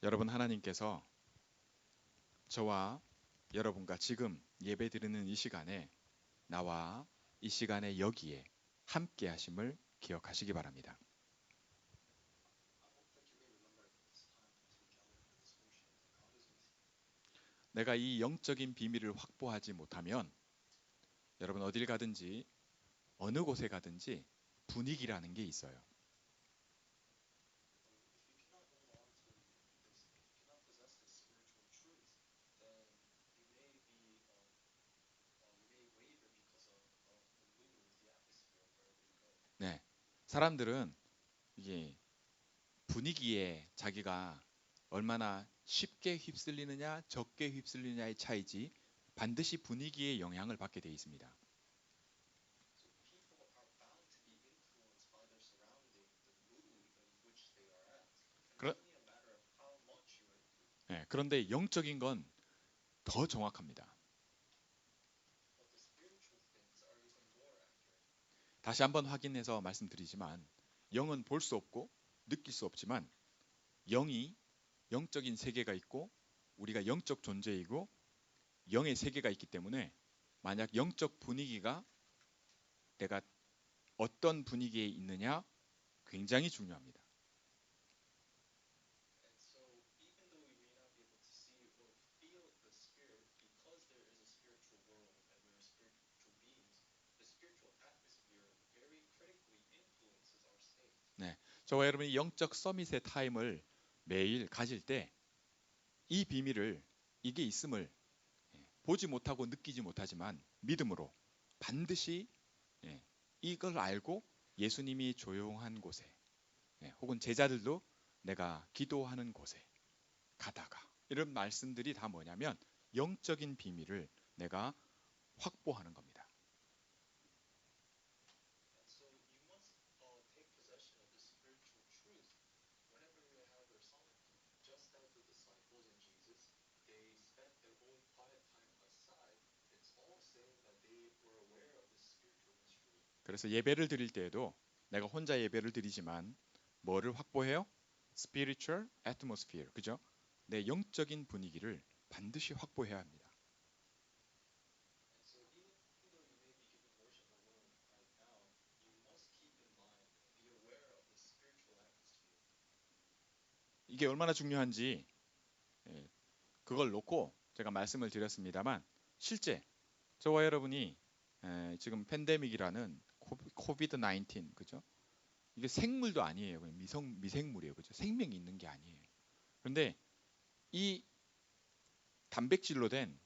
여러분, 하나님께서 저와 여러분과 지금 예배드리는 이 시간에 나와 이 시간에 여기에 함께 하심을 기억하시기 바랍니다. 내가 이 영적인 비밀을 확보하지 못하면 여러분 어딜 가든지 어느 곳에 가든지 분위기라는 게 있어요. 네. 사람들은 이게 분위기에 자기가 얼마나 쉽게 휩쓸리느냐, 적게 휩쓸리느냐의 차이지 반드시 분위기에 영향을 받게 되어 있습니다. 그러, 네, 그런데 영적인 건 더 정확합니다. 다시 한번 확인해서 말씀드리지만 영은 볼 수 없고 느낄 수 없지만 영이 영적인 세계가 있고 우리가 영적 존재이고 영의 세계가 있기 때문에 만약 영적 분위기가 내가 어떤 분위기에 있느냐 굉장히 중요합니다. 네, 저와 여러분이 영적 서밋의 타임을 매일 가질 때 이 비밀을 이게 있음을 보지 못하고 느끼지 못하지만 믿음으로 반드시 이걸 알고 예수님이 조용한 곳에 혹은 제자들도 내가 기도하는 곳에 가다가 이런 말씀들이 다 뭐냐면 영적인 비밀을 내가 확보하는 겁니다. 그래서 예배를 드릴 때에도 내가 혼자 예배를 드리지만 뭐를 확보해요? Spiritual atmosphere, 그죠? 내 영적인 분위기를 반드시 확보해야 합니다. 이게 얼마나 중요한지 그걸 놓고 제가 말씀을 드렸습니다만 실제 저와 여러분이 지금 팬데믹이라는 코비드 19, 그죠? 이게 생물도 아니에요. 그냥 미생물이에요. 그죠? 생명이 있는 게 아니에요. 그런데 이 단백질로 된,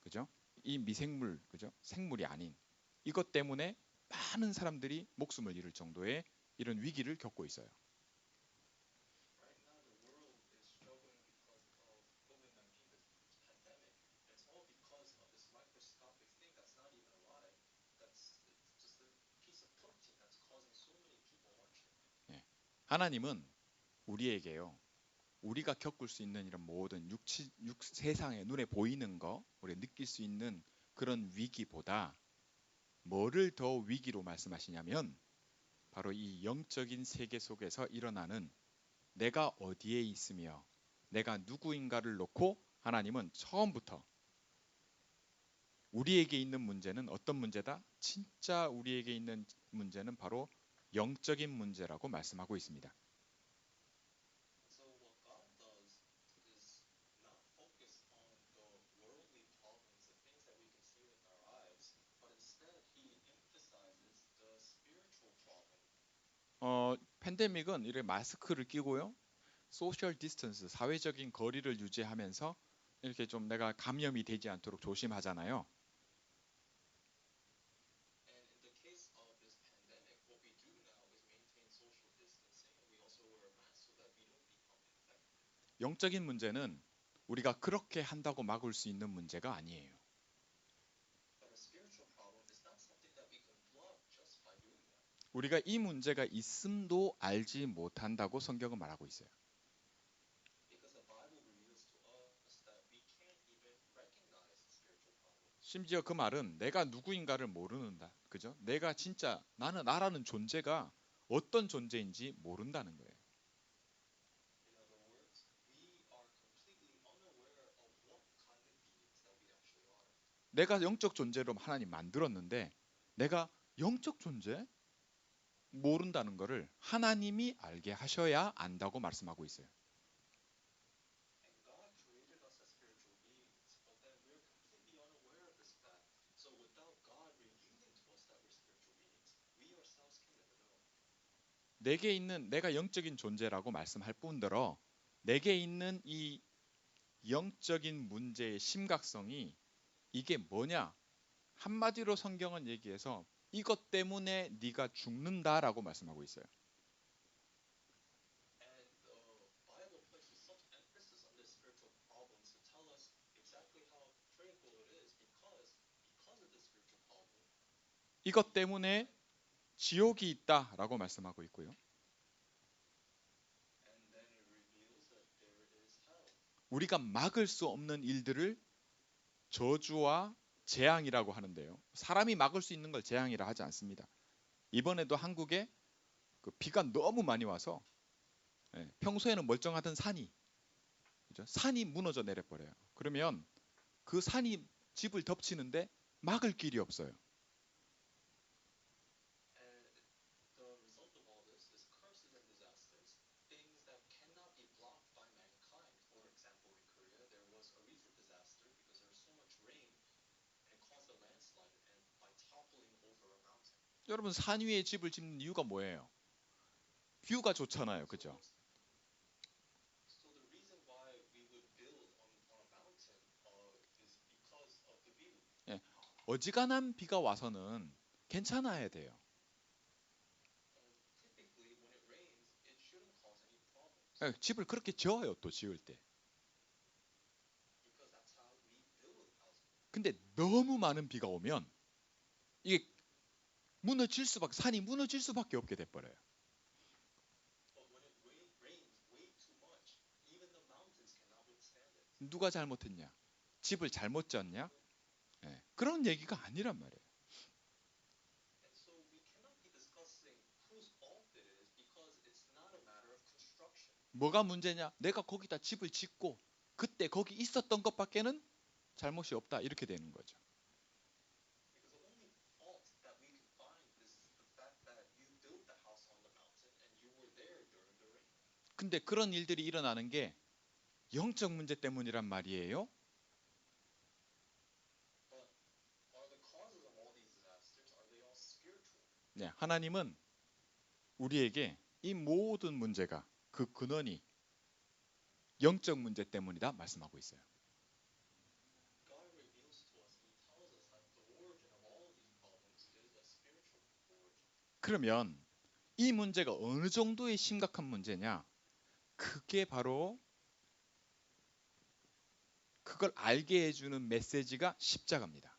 그죠? 이 미생물, 그죠? 생물이 아닌 이것 때문에 많은 사람들이 목숨을 잃을 정도의 이런 위기를 겪고 있어요. 예. 하나님은 우리에게요. 우리가 겪을 수 있는 이런 모든 세상의 눈에 보이는 거, 우리 느낄 수 있는 그런 위기보다 뭐를 더 위기로 말씀하시냐면 바로 이 영적인 세계 속에서 일어나는 내가 어디에 있으며 내가 누구인가를 놓고 하나님은 처음부터 우리에게 있는 문제는 어떤 문제다? 진짜 우리에게 있는 문제는 바로 영적인 문제라고 말씀하고 있습니다. 팬데믹은 이렇게 마스크를 끼고요. 소셜 디스턴스, 사회적인 거리를 유지하면서 이렇게 좀 내가 감염이 되지 않도록 조심하잖아요. 영적인 문제는 우리가 그렇게 한다고 막을 수 있는 문제가 아니에요. 우리가 이 문제가 있음도 알지 못한다고 성경은 말하고 있어요. 심지어 그 말은 내가 누구인가를 모르는다. 그죠? 내가 진짜 나라는 존재가 어떤 존재인지 모른다는 거예요. 내가 영적 존재로 하나님 만들었는데 내가 영적 존재? 모른다는 것을 하나님이 알게 하셔야 안다고 말씀하고 있어요. And God created us as spiritual beings, but then we're completely unaware of this fact. So without God revealing to us that we're spiritual beings, we ourselves can never know. 내게 있는 내가 영적인 존재라고 말씀할 뿐더러 내게 있는 이 영적인 문제의 심각성이 이게 뭐냐? 한마디로 성경은 얘기해서 이것 때문에 네가 죽는다라고 말씀하고 있어요. And the Bible places such emphasis on this spiritual problems to tell us exactly how critical it is because of this spiritual problem. 이것 때문에 지옥이 있다라고 말씀하고 있고요. And then it reveals that there is hell. 우리가 막을 수 없는 일들을 저주와 재앙이라고 하는데요. 사람이 막을 수 있는 걸 재앙이라 하지 않습니다. 이번에도 한국에 그 비가 너무 많이 와서 평소에는 멀쩡하던 산이 그죠? 산이 무너져 내려버려요. 그러면 그 산이 집을 덮치는데 막을 길이 없어요. And the result of all this is curses and disasters, things that cannot be blocked by mankind. For example, in Korea, there was a recent disaster because there was so much rain and it caused a landslide and by toppling over a mountain. 여러분 산 위에 집을 짓는 이유가 뭐예요? 뷰가 좋잖아요. 그죠? So the reason why we would build on a mountain is because of the view. 어지간한 비가 와서는 괜찮아야 돼요. And typically, when it rains, it shouldn't cause any problems 집을 그렇게 지어요. 또 지을 때. because that's how we build houses. 근데 너무 많은 비가 오면 이게 산이 무너질 수밖에 없게 돼버려요. But when it rains way too much, even the mountains cannot withstand it. 누가 잘못했냐? 집을 잘못 지었냐? 그런 얘기가 아니란 말이에요. And so we cannot be discussing whose fault it is because it's not a matter of construction. 뭐가 문제냐? 내가 거기다 집을 짓고 그때 거기 있었던 것밖에는 잘못이 없다. 이렇게 되는 거죠. Because the only fault that we can find is the fact that you built the house on the mountain and you were there during the rain. 근데 그런 일들이 일어나는 게 영적 문제 때문이란 말이에요. But are the causes of all these disasters, are they all spiritual? 네, 하나님은 우리에게 이 모든 문제가 그 근원이 영적 문제 때문이다 말씀하고 있어요. God reveals to us and He tells us that the origin of all of these problems is a spiritual origin. 그러면 이 문제가 어느 정도의 심각한 문제냐? 그게 바로 그걸 알게 해주는 메시지가 십자가입니다.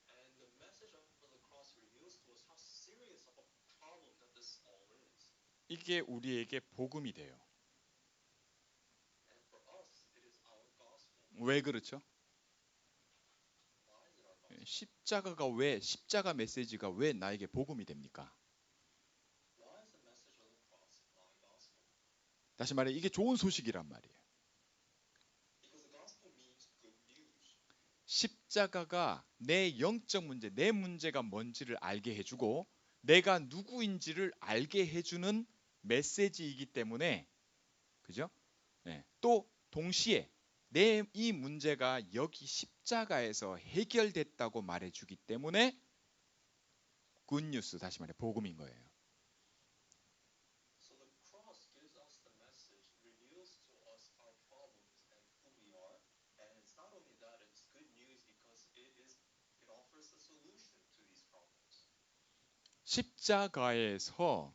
And the message of the cross reveals to us how serious of a problem that this all is. 이게 우리에게 복음이 돼요. And for us, it is our gospel. 왜 그렇죠? Why is it our gospel? 십자가 메시지가 왜 나에게 복음이 됩니까? Why is the message of the cross my gospel? 다시 말해 이게 좋은 소식이란 말이에요. Because the gospel means good news. 십자가가 내 영적 문제, 내 문제가 뭔지를 알게 해주고 내가 누구인지를 알게 해주는 메시지이기 때문에 그죠? 또 동시에 내 이 문제가 여기 십자가에서 해결됐다고 말해주기 때문에 굿뉴스 다시 말해 복음인 거예요. So the cross gives us the message, reveals to us our problems and who we are. And it's not only that, it's good news because it offers a solution to these problems. 십자가에서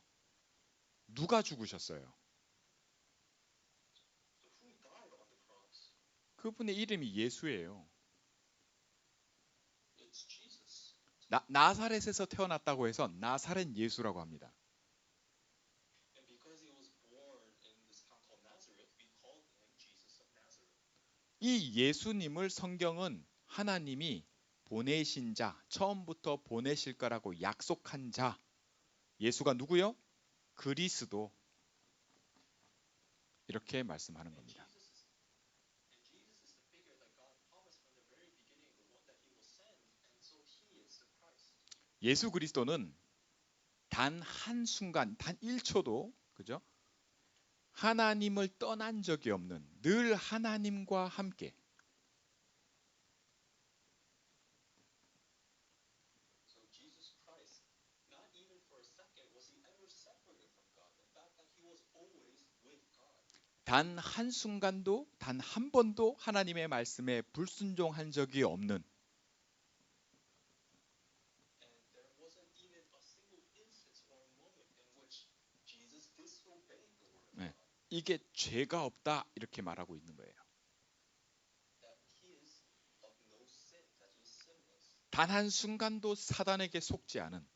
누가 죽으셨어요? So who died on the cross? 그분의 이름이 예수예요. It's Jesus. 나사렛에서 태어났다고 해서 나사렛 예수라고 합니다. And because he was born in this town called Nazareth, we called him Jesus of Nazareth. 이 예수님을 성경은 하나님이 보내신 자, 처음부터 보내실 거라고 약속한 자. 예수가 누구요? 그리스도. 이렇게 말씀하는 겁니다. And Jesus is the figure that God promised from the very beginning 예수 그리스도는 단 한순간, 단 1초도 그죠? 하나님을 떠난 적이 없는, 늘 하나님과 함께. So Jesus Christ, not even for a second was he ever separated from God. In fact, that he was always with God. 단 한순간도, 단 한 번도 하나님의 말씀에 불순종한 적이 없는, And there wasn't even a single instance or a moment in which Jesus disobeyed the word of 네, God. 이게 죄가 없다 이렇게 말하고 있는 거예요. That he is of no sin, that he is sinless. 단 한순간도 사단에게 속지 않은,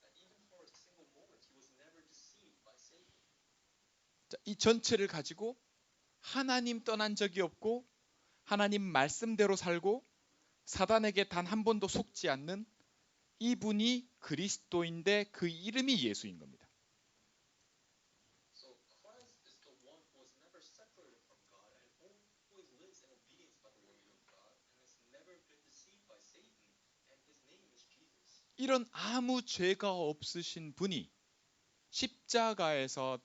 That even for a single moment he was never deceived by Satan. 자, 이 전체를 가지고 하나님 떠난 적이 없고 하나님 말씀대로 살고 사단에게 단 한 번도 속지 않는 이분이 그리스도인데 그 이름이 예수인 겁니다. So Christ is the one who was never separated from God and always lives in obedience by the word of God and has never been deceived by Satan, and his name is Jesus. 이런 아무 죄가 없으신 분이 십자가에서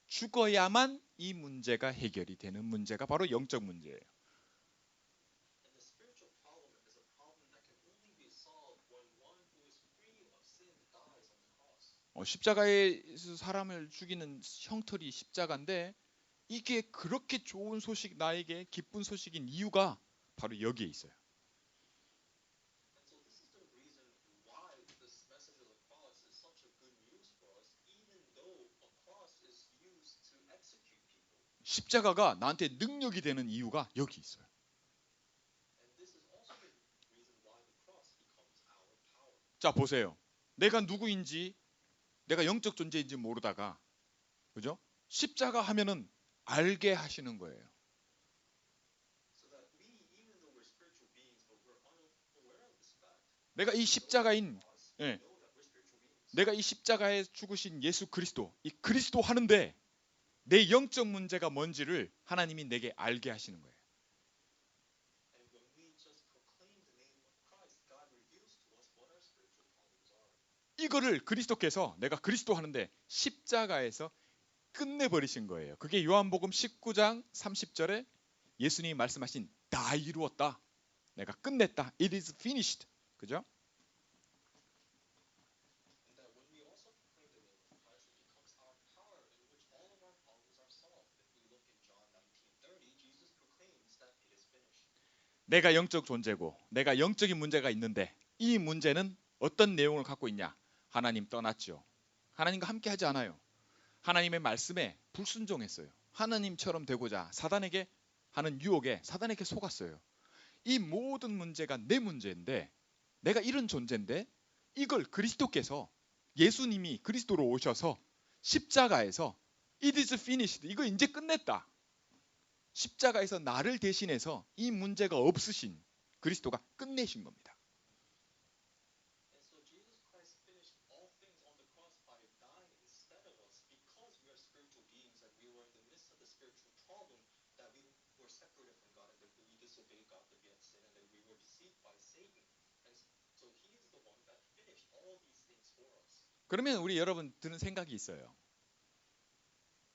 죽어야만 이 문제가 해결이 되는 문제가 바로 영적 문제예요. And the spiritual problem is a problem that can only be solved when one who is free of sin dies on the cross. 십자가에서 사람을 죽이는 형틀이 십자가인데 이게 그렇게 좋은 소식, 나에게 기쁜 소식인 이유가 바로 여기에 있어요. And so this is the reason why this message of the cross is such a good news for us, even though a cross is used to execute people. 십자가가 나한테 능력이 되는 이유가 여기 있어요. And this is also the reason why the cross becomes our power. 자, 보세요. 내가 누구인지, 내가 영적 존재인지 모르다가, 그죠? 십자가 하면은 알게 하시는 거예요. So that we, even though we're spiritual beings, but we're unaware of this fact. 내가 이 십자가인, Cross, 예, we know that we're spiritual beings. 내가 이 십자가에 죽으신 예수 그리스도, 이 그리스도 하는데 내 영적 문제가 뭔지를 하나님이 내게 알게 하시는 거예요. And when we just proclaim the name of Christ, God reveals to us what our spiritual problems are. 이거를 그리스도께서 내가 그리스도 하는데 십자가에서 끝내버리신 거예요. 그게 요한복음 19장 30절에 예수님이 말씀하신 다 이루었다. 내가 끝냈다. It is finished. 그죠? And that when we also proclaim the name of Christ, it becomes our power in which all of our problems are solved. If we look in John 19:30, Jesus proclaims that it is finished. 내가 영적 존재고 내가 영적인 문제가 있는데 이 문제는 어떤 내용을 갖고 있냐? 하나님 떠났죠. 하나님과 함께 하지 않아요. 하나님의 말씀에 불순종했어요. 하나님처럼 되고자 사단에게 하는 유혹에 사단에게 속았어요. 이 모든 문제가 내 문제인데 내가 이런 존재인데 이걸 그리스도께서 예수님이 그리스도로 오셔서 십자가에서 It is finished. 이거 이제 끝냈다. 십자가에서 나를 대신해서 이 문제가 없으신 그리스도가 끝내신 겁니다. And so Jesus Christ finished all things on the cross by dying instead of us because we are spiritual beings and we were in the midst of the spiritual problem that we were separated from God and that we disobeyed God, that we had sin and that we were deceived by Satan. And so he is the one that finished all these things for us. 그러면 우리 여러분 드는 생각이 있어요.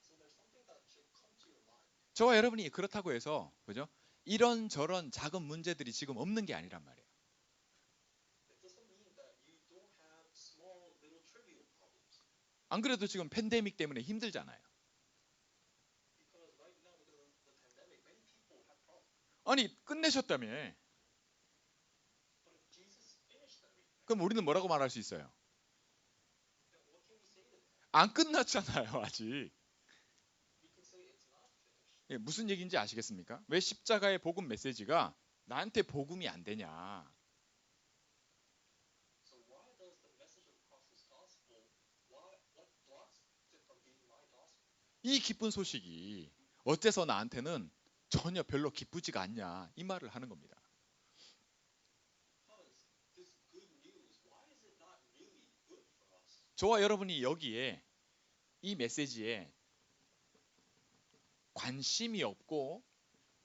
So there's something that should come to your mind. 저와 여러분이 그렇다고 해서 그죠? 이런저런 작은 문제들이 지금 없는 게 아니란 말이에요. It doesn't mean that you don't have small, little, trivial problems. 안 그래도 지금 팬데믹 때문에 힘들잖아요. Because right now, because of the pandemic, many people have problems. 아니 끝내셨다며. But if Jesus finished everything, 그럼 우리는 뭐라고 말할 수 있어요? then what can we say to that? 안 끝났잖아요 아직. We can say it's not finished. 예, 무슨 얘기인지 아시겠습니까? 왜 십자가의 복음 메시지가 나한테 복음이 안 되냐? So why does the message of Christ's gospel, what blocks it from being my gospel? 이 기쁜 소식이 어째서 나한테는 전혀 별로 기쁘지가 않냐 이 말을 하는 겁니다. Because this good news, why is it not really good for us? 저와 여러분이 여기에 이 메시지에 관심이 없고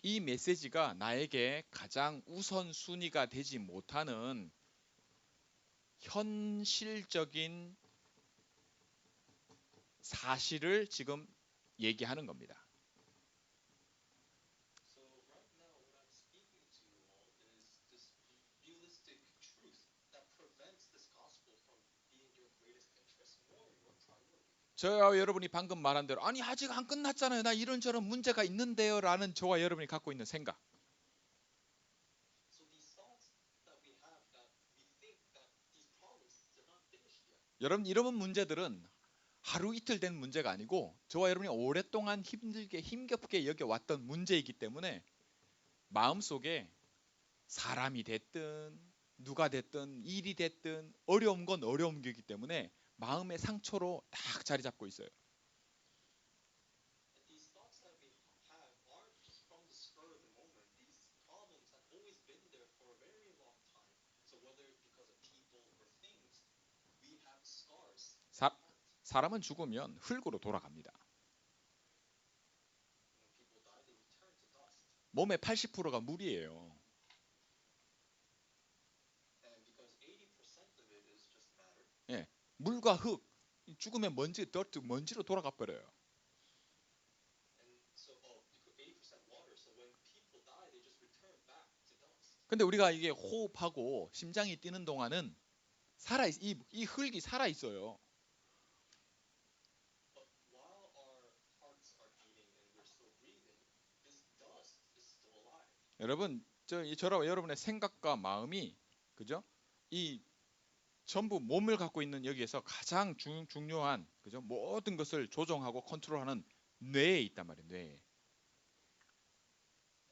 이 메시지가 나에게 가장 우선순위가 되지 못하는 현실적인 사실을 지금 얘기하는 겁니다. So right now, what I'm speaking to you all is this realistic truth that prevents this gospel from being your greatest interest nor your priority. 저와 여러분이 방금 말한 대로 아니 아직 안 끝났잖아요. 나 이런저런 문제가 있는데요. 라는 저와 여러분이 갖고 있는 생각. So these thoughts that we have that we think that these problems they're not finished yet. 여러분 이런 문제들은 하루 이틀 된 문제가 아니고 저와 여러분이 오랫동안 힘들게 힘겹게 여겨왔던 문제이기 때문에 마음속에 사람이 됐든 누가 됐든 일이 됐든 어려운 건 어려운 거기 때문에 마음의 상처로 딱 자리 잡고 있어요. And these thoughts that we have aren't just from the spur of the moment. These problems have always been there for a very long time. So whether because of people or things, we have scars in 사, our heart. 사람은 죽으면 흙으로 돌아갑니다. When people die, they return to dust. 몸의 80%가 물이에요. And because 80% of it is just matter, 물과 흙 죽으면 먼지로 돌아가 버려요. and so because 80% water, so when people die, they just return back to dust. 근데 우리가 이게 호흡하고 심장이 뛰는 동안은 이 흙이 살아 있어요. But while our hearts are beating and we're still breathing, this dust is still alive. 여러분 저와 여러분의 생각과 마음이 그죠? 이 전부 몸을 갖고 있는 여기에서 가장 중요한 그죠? 모든 것을 조종하고 컨트롤하는 뇌에 있단 말이에요. 뇌에.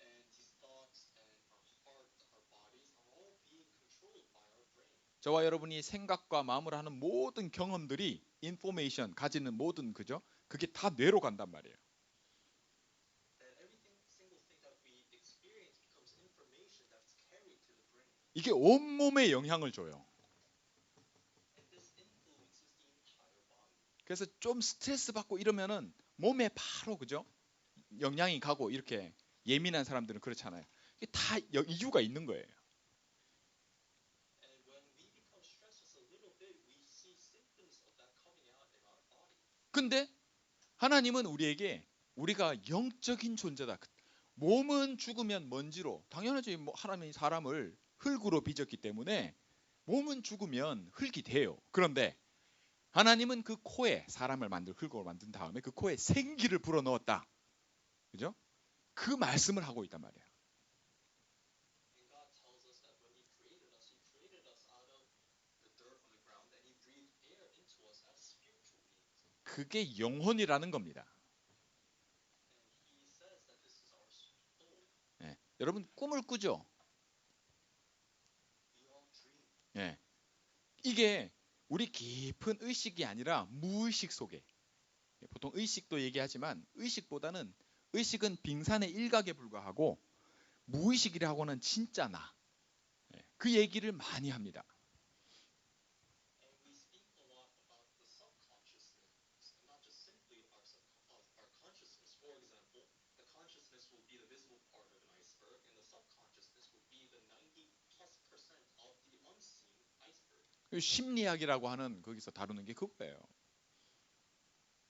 And these thoughts and our heart, our bodies are all being controlled by our brain. 저와 여러분이 생각과 마음으로 하는 모든 경험들이 인포메이션 가지는 모든 그죠? 그게 다 뇌로 간단 말이에요. And everything, single thing that we experience becomes information that's carried to the brain. 이게 온몸에 영향을 줘요. And this influences the entire body. 그래서 좀 스트레스 받고 이러면은 몸에 바로 그죠? 영향이 가고 이렇게 예민한 사람들은 그렇잖아요. 이게 다 이유가 있는 거예요. And when we become stressed just a little bit, we see symptoms of that coming out in our body. 근데 하나님은 우리가 영적인 존재다. 몸은 죽으면 먼지로 당연하지 뭐 하나님이 사람을 흙으로 빚었기 때문에 몸은 죽으면 흙이 돼요. 그런데 하나님은 그 코에 사람을 흙으로 만든 다음에 그 코에 생기를 불어넣었다. 그죠? 그 말씀을 하고 있단 말이에요. And God tells us that when He created us out of the dirt on the ground, and He breathed air into us as spiritual beings. 그게 영혼이라는 겁니다. And He says that this is our soul. 여러분 꿈을 꾸죠? We all dream. 이게 우리 깊은 의식이 아니라 무의식 속에 보통 의식도 얘기하지만 의식은 빙산의 일각에 불과하고 무의식이라고는 진짜 나. 그 얘기를 많이 합니다. And we speak a lot about the subconsciousness, and not just simply our consciousness. For example, the consciousness will be the visible part of an iceberg, and the subconsciousness will be the 90+% of the unseen iceberg. 심리학이라고 하는 거기서 다루는 게 그거예요.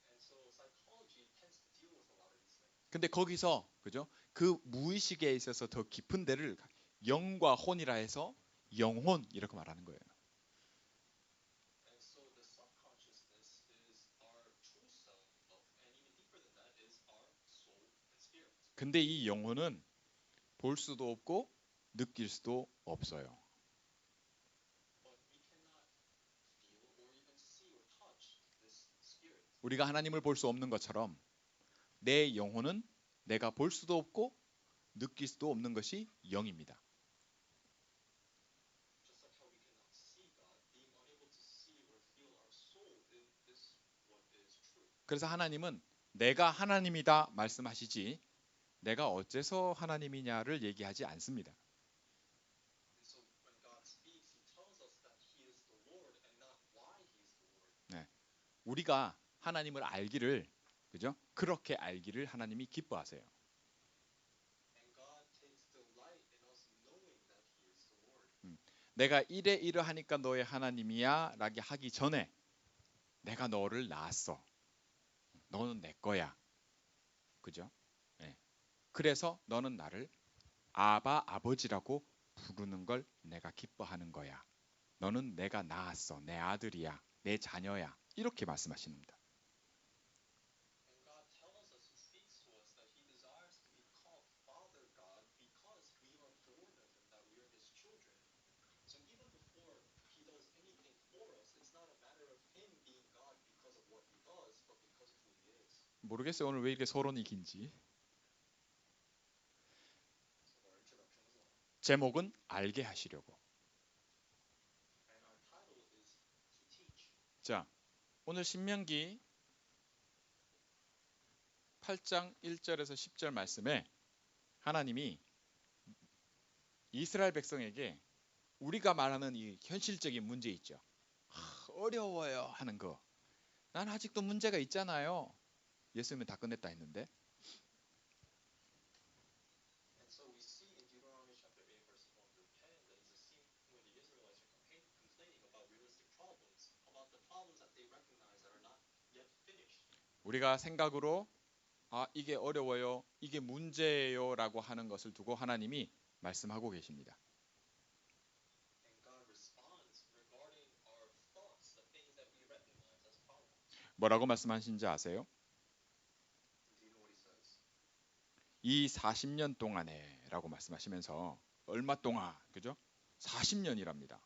And so psychology tends to deal with a lot of these things. 근데 거기서 그죠? 그 무의식에 있어서 더 깊은 데를 영과 혼이라 해서 영혼 이렇게 말하는 거예요. And so the subconsciousness is our true self, and even deeper than that is our soul and spirit. 근데 이 영혼은 볼 수도 없고 느낄 수도 없어요. But we cannot feel or even see or touch this spirit. 우리가 하나님을 볼 수 없는 것처럼 내 영혼은 내가 볼 수도 없고 느낄 수도 없는 것이 영입니다. Just like how we cannot see God, being unable to see or feel our soul is what is true. 그래서 하나님은 내가 하나님이다 말씀하시지 내가 어째서 하나님이냐를 얘기하지 않습니다. And so when God speaks, He tells us that He is the Lord and not why He is the Lord. 우리가 하나님을 알기를 그죠? 그렇게 알기를 하나님이 기뻐하세요. And God takes delight in us knowing that He is the Lord. 내가 이러하니까 너의 하나님이야 라고 하기 전에 내가 너를 낳았어. 너는 내 거야. 그죠? 예. 그래서 너는 나를 아버지라고 부르는 걸 내가 기뻐하는 거야. 너는 내가 낳았어. 내 아들이야. 내 자녀야. 이렇게 말씀하십니다. And God tells us and speaks to us that He desires to be called Father God because we are born of Him, that we are His children. So even before He does anything for us, it's not a matter of Him being God because of what He does, but because of who He is. 모르겠어요. 오늘 왜 이렇게 서론이 긴지. So our introduction was long. 제목은 알게 하시려고. And our title is To Teach. 자, 오늘 신명기 8장 1절에서 10절 말씀에 하나님이 이스라엘 백성에게 우리가 말하는 이 현실적인 문제 있죠. 어려워요 하는 거. 난 아직도 문제가 있잖아요. 예수님은 다 끝냈다 했는데. And so we see in Deuteronomy chapter 8, verses 1 through 10, that is a scene where the Israelites are complaining about realistic problems, about the problems that they recognize that are not yet finished. 우리가 생각으로 이게 어려워요, 이게 문제예요라고 하는 것을 두고 하나님이 말씀하고 계십니다. And God responds regarding our thoughts, the things that we recognize as problems. 뭐라고 말씀하신지 아세요? Do you know what He says? 이 40년 동안에라고 말씀하시면서 얼마 동안, 그죠? 40년이랍니다.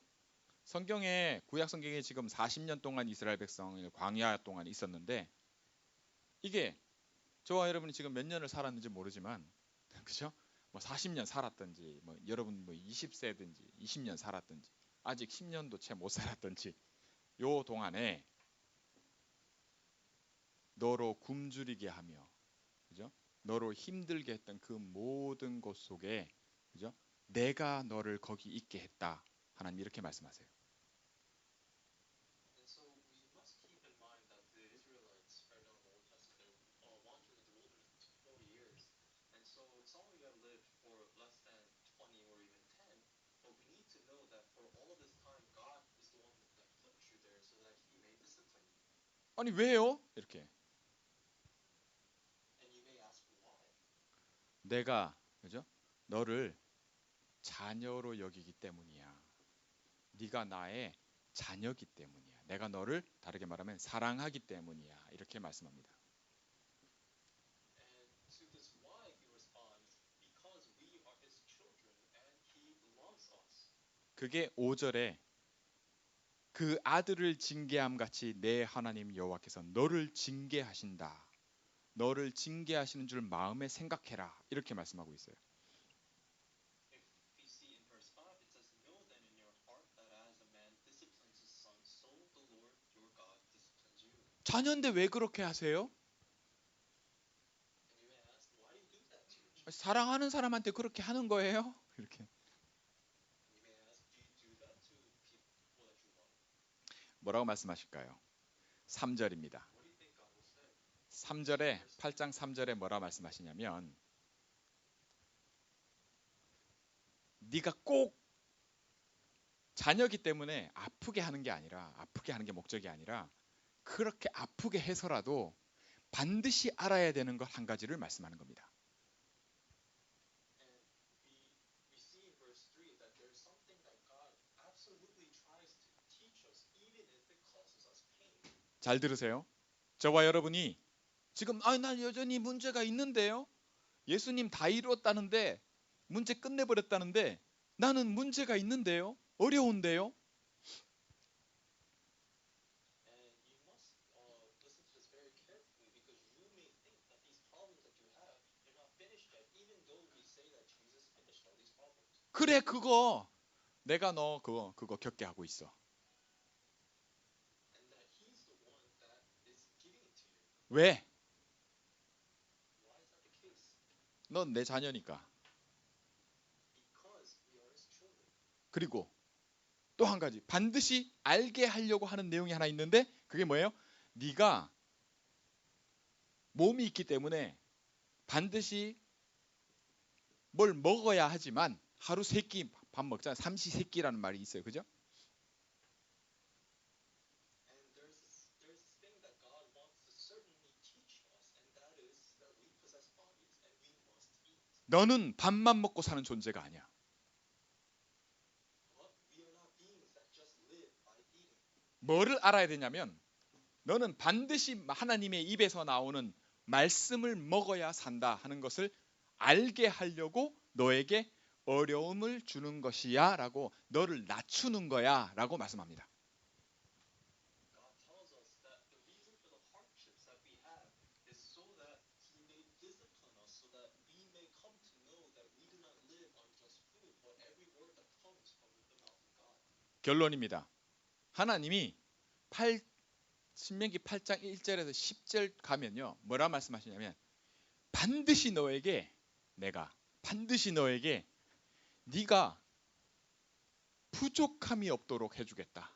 성경에 구약 성경에 지금 40년 동안 이스라엘 백성이 광야 동안 있었는데 이게 저와 여러분이 지금 몇 년을 살았는지 모르지만 그죠? 뭐 40년 살았든지 뭐 여러분 뭐 20세든지 20년 살았든지 아직 10년도 채 못 살았든지 요 동안에 너로 굶주리게 하며 그죠? 너로 힘들게 했던 그 모든 곳 속에 그죠? 내가 너를 거기 있게 했다. 하나님 이렇게 말씀하세요. And so we must keep in mind that the Israelites right now in the Old Testament wandered in the wilderness for 40 years. And so some of you have lived for less than 20 or even 10, but we need to know that for all of this time, God is the one that put you there so that He may discipline you. 아니 왜요? 이렇게 And you may ask why. 내가 그죠? 너를 자녀로 여기기 때문이야. 네가 나의 자녀기 때문이야. 내가 너를 다르게 말하면 사랑하기 때문이야. 이렇게 말씀합니다. And to this why He responds, because we are His children and He loves us. 그게 5절에 그 아들을 징계함 같이 내 하나님 여호와께서 너를 징계하신다. 너를 징계하시는 줄 마음에 생각해라. 이렇게 말씀하고 있어요. If we see in verse 5, it says, Know then in your heart that as a man disciplines his son, so the Lord your God disciplines you. 자녀인데 왜 그렇게 하세요? And you may ask, why do you do that to your children? 사랑하는 사람한테 그렇게 하는 거예요? 이렇게. And you may ask, do you do that to people that you love? 뭐라고 말씀하실까요? 3절입니다. What do you think God will say? 3절에 8장 3절에 뭐라 말씀하시냐면 네가 꼭 자녀기 때문에 아프게 하는 게 아니라 아프게 하는 게 목적이 아니라 그렇게 아프게 해서라도 반드시 알아야 되는 것 한 가지를 말씀하는 겁니다. And we see in verse 3 that there's something that God absolutely tries to teach us, even if it causes us pain. 잘 들으세요. 저와 여러분이 지금 난 여전히 문제가 있는데요. 예수님 다 이루었다는데 문제 끝내버렸다는데 나는 문제가 있는데요. 어려운데요. And you must listen to this very carefully because you may think that these problems that you have, they're not finished yet, even though we say that Jesus finished all these problems. 그래 그거 내가 너 그거 겪게 하고 있어. And that He's the one that is giving it to you. 왜? Why is that the case? 넌 내 자녀니까. Because we are His children. 그리고 또 한 가지 반드시 알게 하려고 하는 내용이 하나 있는데 그게 뭐예요? 네가 몸이 있기 때문에 반드시 뭘 먹어야 하지만 하루 3끼 밥 먹잖아요. 삼시세끼라는 말이 있어요. 그죠? And there's this thing that God wants to certainly teach us, and that is that we possess bodies and we must eat. 너는 밥만 먹고 사는 존재가 아니야. But we are not beings that just live by eating. 뭐를 알아야 되냐면 너는 반드시 하나님의 입에서 나오는 말씀을 먹어야 산다 하는 것을 알게 하려고 너에게 어려움을 주는 것이야 라고 너를 낮추는 거야 라고 말씀합니다. God tells us that the reason for the hardships that we have is so that He may discipline us, so that we may come to know that we do not live on just food, but every word that comes from the mouth of God. 결론입니다. 하나님이 신명기 8장 1절에서 10절 가면요. 뭐라 말씀하시냐면 반드시 너에게 네가 부족함이 없도록 해주겠다.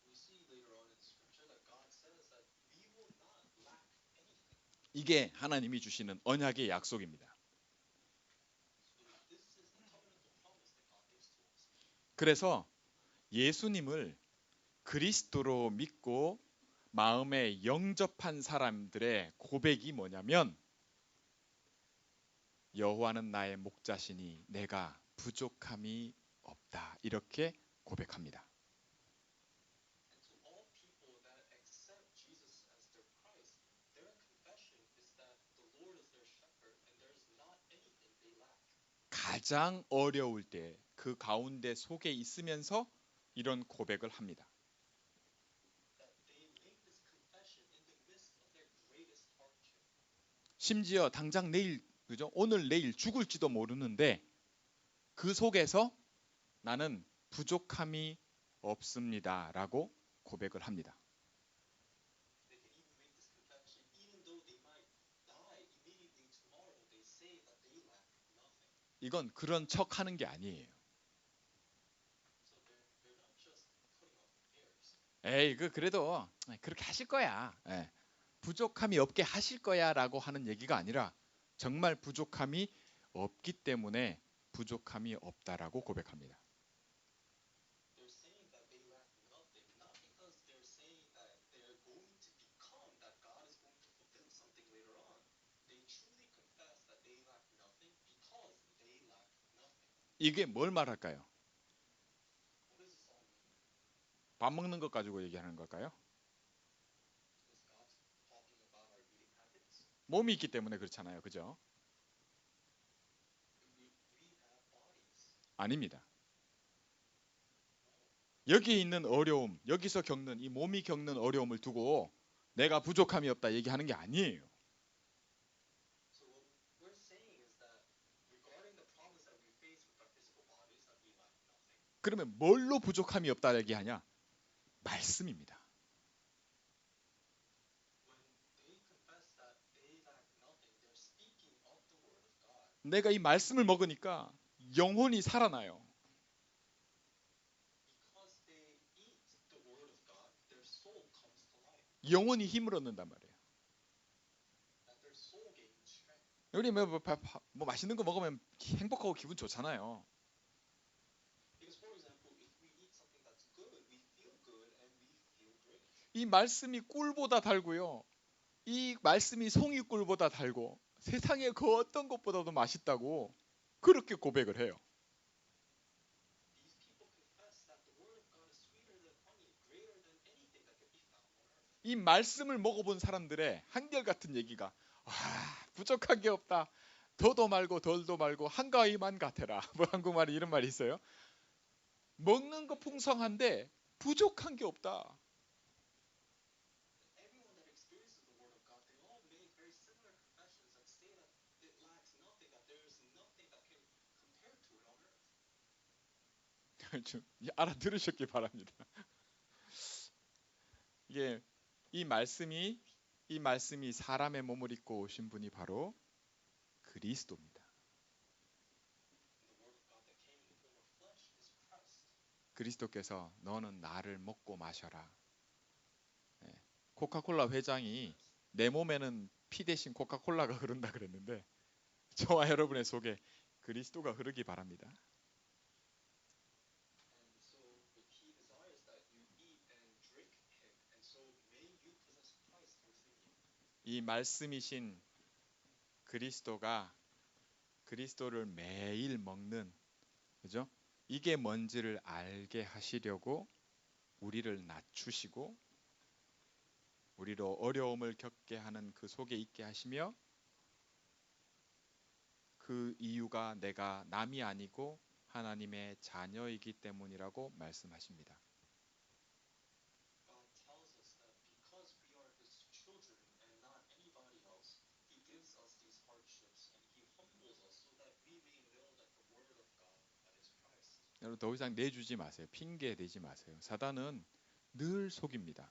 We see later on in Scripture that God says that we will not lack anything. 이게 하나님이 주시는 언약의 약속입니다. So this is the covenantal promise that God gives to us. 그래서 예수님을 그리스도로 믿고 마음에 영접한 사람들의 고백이 뭐냐면 여호와는 나의 목자시니 내가 부족함이 없다. 이렇게 고백합니다. And to all people that accept Jesus as their Christ, their confession is that the Lord is their shepherd and there's not anything they lack. 가장 어려울 때 그 가운데 속에 있으면서 이런 고백을 합니다. That they make this confession in the midst of their greatest hardship. 심지어 당장 내일 그죠? 오늘 내일 죽을지도 모르는데 그 속에서 나는 부족함이 없습니다라고 고백을 합니다. They can even make this confession even though they might die immediately tomorrow. They say that they lack nothing. 이건 그런 척하는 게 아니에요. So they're not just putting up airs. 에이, 그래도 그렇게 하실 거야. 예. 부족함이 없게 하실 거야라고 하는 얘기가 아니라 정말 부족함이 없기 때문에 부족함이 없다라고 고백합니다. They're saying that they lack nothing, not because they're saying that they're going to become, that God is going to fulfill something later on. They truly confess that they lack nothing because they lack nothing. 이게 뭘 말할까요? What does this all mean? 밥 먹는 것 가지고 얘기하는 걸까요? Is God talking about our eating habits? 몸이 있기 때문에 그렇잖아요. 그죠? We have bodies. 아닙니다. 여기 있는 어려움, 여기서 겪는 이 몸이 겪는 어려움을 두고 내가 부족함이 없다 얘기하는 게 아니에요. So what we're saying is that regarding the problems that we face with our physical bodies, that we lack nothing. 그러면 뭘로 부족함이 없다 얘기하냐? 말씀입니다. When they confess that they lack nothing, they're speaking of the word of God. 내가 이 말씀을 먹으니까 영혼이 살아나요. Because they eat the word of God, their soul comes to life. 영혼이 힘을 얻는단 말이에요. That their soul gains strength. 우리 뭐 맛있는 거 먹으면 행복하고 기분 좋잖아요. Because, for example, if we eat something that's good, we feel good and we feel great. 이 말씀이 꿀보다 달고요. 이 말씀이 송이꿀보다 달고 세상에 그 어떤 것보다도 맛있다고 그렇게 고백을 해요. These people confess that the word of God is sweeter than honey, greater than anything that can be found on earth. 이 말씀을 먹어본 사람들의 한결같은 얘기가 부족한 게 없다. 더도 말고 덜도 말고 한가위만 같아라. 뭐 한국말에 이런 말이 있어요. 먹는 거 풍성한데 부족한 게 없다. Everyone that experiences the word of God, they all make very similar confessions that say that it lacks nothing, that there is nothing that can compare to it on earth. 좀 알아들으셨기 바랍니다. 이게 이 말씀이 사람의 몸을 입고 오신 분이 바로 그리스도입니다. The word of God that came in the form of flesh is Christ. 그리스도께서 너는 나를 먹고 마셔라. 코카콜라 회장이 내 몸에는 피 대신 코카콜라가 흐른다 그랬는데 저와 여러분의 속에 그리스도가 흐르기 바랍니다. And so he desires that you eat and drink him. And so may you possess Christ within you. 이 말씀이신 그리스도를 매일 먹는, 그죠? 이게 뭔지를 알게 하시려고 우리를 낮추시고 우리로 어려움을 겪게 하는 그 속에 있게 하시며, 그 이유가 내가 남이 아니고 하나님의 자녀이기 때문이라고 말씀하십니다. God tells us that because we are his children and not anybody else, he gives us these hardships and he humbles us so that we may know that the word of God is Christ. 여러분 더 이상 내주지 마세요. 핑계 대지 마세요. 사단은 늘 속입니다.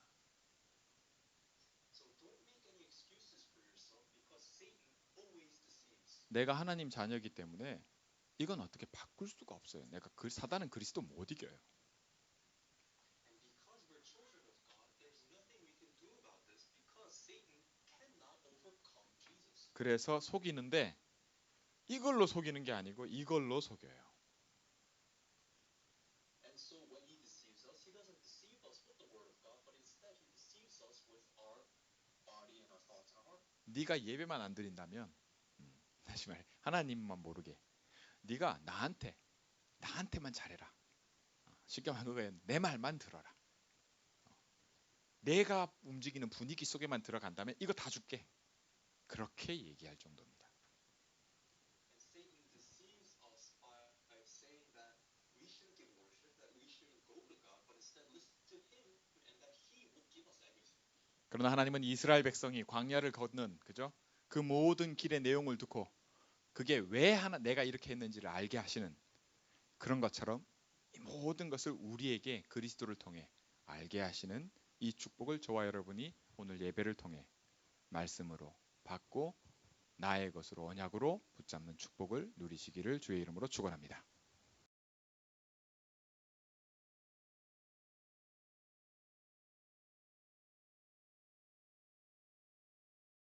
So don't make any excuses for yourself because Satan always deceives. 내가 하나님 자녀이기 때문에 이건 어떻게 바꿀 수가 없어요. 사단은 그리스도 못 이겨요. And because we're children of God, there's nothing we can do about this because Satan cannot overcome Jesus. 그래서 속이는데 이걸로 속이는 게 아니고 이걸로 속여요. And so when he deceives us, he doesn't deceive us with the word of God, but instead he deceives us with our body and our thoughts and our heart. 네가 예배만 안 드린다면, 다시 말해 하나님만 모르게 네가 나한테만 잘해라. 쉽게 말하면 내 말만 들어라. 내가 움직이는 분위기 속에만 들어간다면 이거 다 줄게. 그렇게 얘기할 정도입니다. And Satan deceives us by saying that we shouldn't give worship, that we shouldn't go to God, but instead listen to him and that he will give us everything. 그러나 하나님은 이스라엘 백성이 광야를 걷는, 그죠? 그 모든 길의 내용을 듣고 그게 왜 내가 이렇게 했는지를 알게 하시는 그런 것처럼 이 모든 것을 우리에게 그리스도를 통해 알게 하시는 이 축복을 저와 여러분이 오늘 예배를 통해 말씀으로 받고 나의 것으로 언약으로 붙잡는 축복을 누리시기를 주의 이름으로 축원합니다.